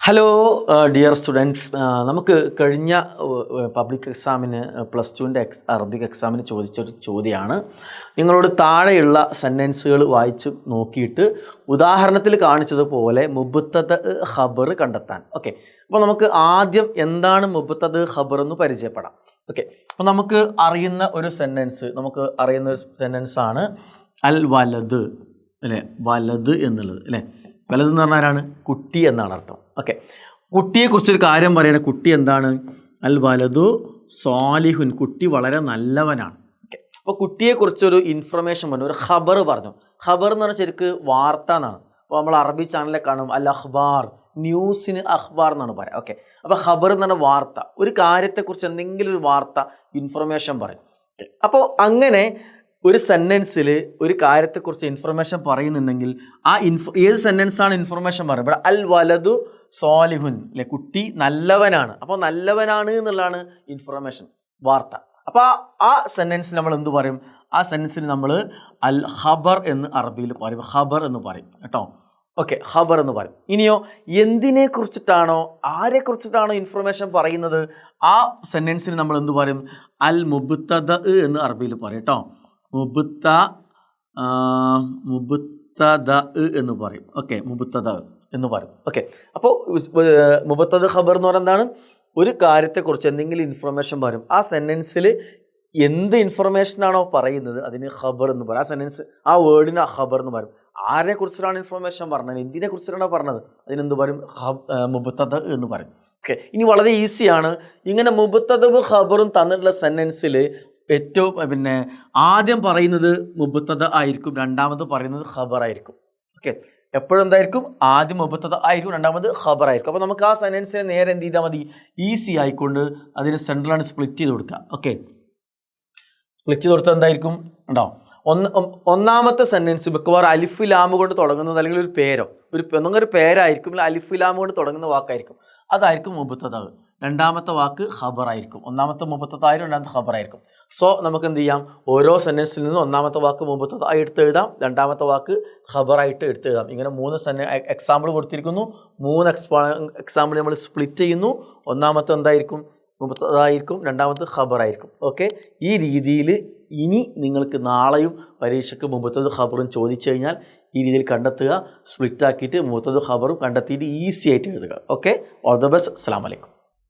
Hello dear students, നമുക്ക് കഴിഞ്ഞ public എക്സാമിന് +2ൻ്റെ അറബിക് എക്സാമിന് ചോദിച്ചൊരു ചോദ്യമാണ്. നിങ്ങളോട് താഴെയുള്ള സെൻറ്റൻസുകൾ വായിച്ച് നോക്കിയിട്ട് ഉദാഹരണത്തിൽ കാണിച്ചതുപോലെ മുബ്തദ ഖബർ കണ്ടെത്താൻ. ഓക്കെ, അപ്പോൾ നമുക്ക് ആദ്യം എന്താണ് മുബ്തദ ഖബർ എന്ന് പരിചയപ്പെടാം. ഓക്കെ, അപ്പോൾ നമുക്ക് അറിയുന്ന ഒരു സെൻറ്റൻസ് ആണ് അൽ വലദ്, അല്ലേ? വലദ് എന്നുള്ളത്, അല്ലേ? വലത് എന്ന് പറഞ്ഞാൽ ആരാണ്? കുട്ടി എന്നാണ് അർത്ഥം. ഓക്കെ, കുട്ടിയെക്കുറിച്ചൊരു കാര്യം പറയുന്നത്. കുട്ടി എന്താണ്? അൽ വലദു സ്വാലിഹുൻ, കുട്ടി വളരെ നല്ലവനാണ്. ഓക്കെ, അപ്പോൾ കുട്ടിയെക്കുറിച്ചൊരു ഇൻഫർമേഷൻ പറഞ്ഞു, ഒരു ഖബർ പറഞ്ഞു. ഖബർ എന്ന് പറഞ്ഞാൽ ശരിക്ക് വാർത്ത എന്നാണ്. അപ്പോൾ നമ്മൾ അറബി ചാനലിൽ കാണും അൽ അഖ്ബാർ, ന്യൂസിന് അഖ്ബാർ എന്നാണ് പറയുക. ഓക്കെ, അപ്പോൾ ഖബർ എന്ന് പറഞ്ഞാൽ വാർത്ത, ഒരു കാര്യത്തെക്കുറിച്ച് എന്തെങ്കിലും ഒരു വാർത്ത, ഇൻഫർമേഷൻ പറയും. അപ്പോൾ അങ്ങനെ ഒരു സെൻറ്റൻസിൽ ഒരു കാര്യത്തെക്കുറിച്ച് ഇൻഫർമേഷൻ പറയുന്നുണ്ടെങ്കിൽ ഏത് സെൻറ്റൻസാണ് ഇൻഫർമേഷൻ പറയുന്നത്? ഇവിടെ അൽ വലദു സ്വാലിഹുൻ, അല്ലെ? കുട്ടി നല്ലവനാണ്. അപ്പോൾ നല്ലവനാണ് എന്നുള്ളതാണ് ഇൻഫർമേഷൻ, വാർത്ത. അപ്പോൾ ആ സെൻറ്റൻസിൽ നമ്മൾ എന്ത് പറയും? ആ സെൻറ്റൻസിൽ നമ്മൾ അൽ ഖബർ എന്ന് അറബിയിൽ പറയും, ഖബർ എന്ന് പറയും കേട്ടോ. ഓക്കെ, ഖബർ എന്ന് പറയും. ഇനിയോ എന്തിനെ കുറിച്ചിട്ടാണോ, ആരെക്കുറിച്ചിട്ടാണോ ഇൻഫർമേഷൻ പറയുന്നത്, ആ സെൻറ്റൻസിന് നമ്മൾ എന്ത് പറയും? അൽ മുബ്തദ എന്ന് അറബിയിൽ പറയും കേട്ടോ. മുബ്തദ എന്ന് പറയും. ഓക്കെ, മുബ്തദ എന്ന് പറയും. ഓക്കെ, അപ്പോൾ മുബ്തദ ഖബർ എന്ന് പറഞ്ഞാൽ എന്താണ്? ഒരു കാര്യത്തെക്കുറിച്ച് എന്തെങ്കിലും ഇൻഫർമേഷൻ പറയും. ആ സെൻറ്റൻസിൽ എന്ത് ഇൻഫർമേഷനാണോ പറയുന്നത് അതിന് ഖബർ എന്ന് പറയും. ആ സെൻറ്റൻസ്, ആ വേർഡിന് ഖബർ എന്ന് പറയും. ആരെക്കുറിച്ചിട്ടാണ് ഇൻഫർമേഷൻ പറഞ്ഞത്, എന്തിനെ കുറിച്ചിട്ടാണ് പറഞ്ഞത്, അതിനെന്ത് പറയും? മുബ്തദ എന്ന് പറയും. ഓക്കെ, ഇനി വളരെ ഈസിയാണ്. ഇങ്ങനെ മുബ്തദയും ഖബറും തന്നിട്ടുള്ള സെൻറ്റൻസിൽ ഏറ്റവും ആദ്യം പറയുന്നത് മുബ്തദ ആയിരിക്കും, രണ്ടാമത് പറയുന്നത് ഖബർ ആയിരിക്കും. ഓക്കെ, എപ്പോഴും എന്തായിരിക്കും? ആദ്യം മുബ്തദ ആയിരിക്കും, രണ്ടാമത് ഖബർ ആയിരിക്കും. അപ്പോൾ നമുക്ക് ആ സെൻറ്റൻസിനെ നേരെ എന്ത് ചെയ്താൽ മതി? ഈസി ആയിക്കൊണ്ട് അതിന് സെൻട്രലാണ് സ്പ്ലിറ്റ് ചെയ്ത് കൊടുക്കുക. ഓക്കെ, സ്പ്ലിറ്റ് ചെയ്ത് കൊടുത്താൽ എന്തായിരിക്കും? ഉണ്ടോ? ഒന്നാമത്തെ സെൻറ്റൻസ് മിക്കവാറും അലിഫ് ലാമ് കൊണ്ട് തുടങ്ങുന്നത്, അല്ലെങ്കിൽ ഒരു പേരോ ഒരു പേരായിരിക്കും, അല്ലെങ്കിൽ അലിഫ് ലാമ് കൊണ്ട് തുടങ്ങുന്ന വാക്കായിരിക്കും, അതായിരിക്കും മുബ്തദ. രണ്ടാമത്തെ വാക്ക് ഖബർ ആയിരിക്കും. ഒന്നാമത്തെ മുബ്തദ ആയിരിക്കും, രണ്ടാമത്തെ ഖബർ ആയിരിക്കും. സോ നമുക്ക് എന്ത് ചെയ്യാം? ഓരോ സെൻറ്റൻസിൽ നിന്നും ഒന്നാമത്തെ വാക്ക് മുബ്തദ ആയി എടുത്ത് എഴുതാം, രണ്ടാമത്തെ വാക്ക് ഖബറായിട്ട് എടുത്ത് എഴുതാം. ഇങ്ങനെ 3 എക്സാമ്പിൾ കൊടുത്തിരിക്കുന്നു. 3 എക്സാമ്പിൾ നമ്മൾ സ്പ്ലിറ്റ് ചെയ്യുന്നു. ഒന്നാമത്തെ എന്തായിരിക്കും? മുബ്തദ ആയിരിക്കും, രണ്ടാമത്തെ ഖബർ ആയിരിക്കും. ഓക്കെ, ഈ രീതിയിൽ ഇനി നിങ്ങൾക്ക് നാളെയും പരീക്ഷയ്ക്ക് മുബ്തദ ഖബറും ചോദിച്ചു കഴിഞ്ഞാൽ ഈ രീതിയിൽ കണ്ടെത്തുക. സ്പ്ലിറ്റ് ആക്കിയിട്ട് മുബ്തദ ഖബറും കണ്ടെത്തിയിട്ട് ഈസി ആയിട്ട് എഴുതുക. Okay, all the best. അസ്സലാമു അലൈക്കും.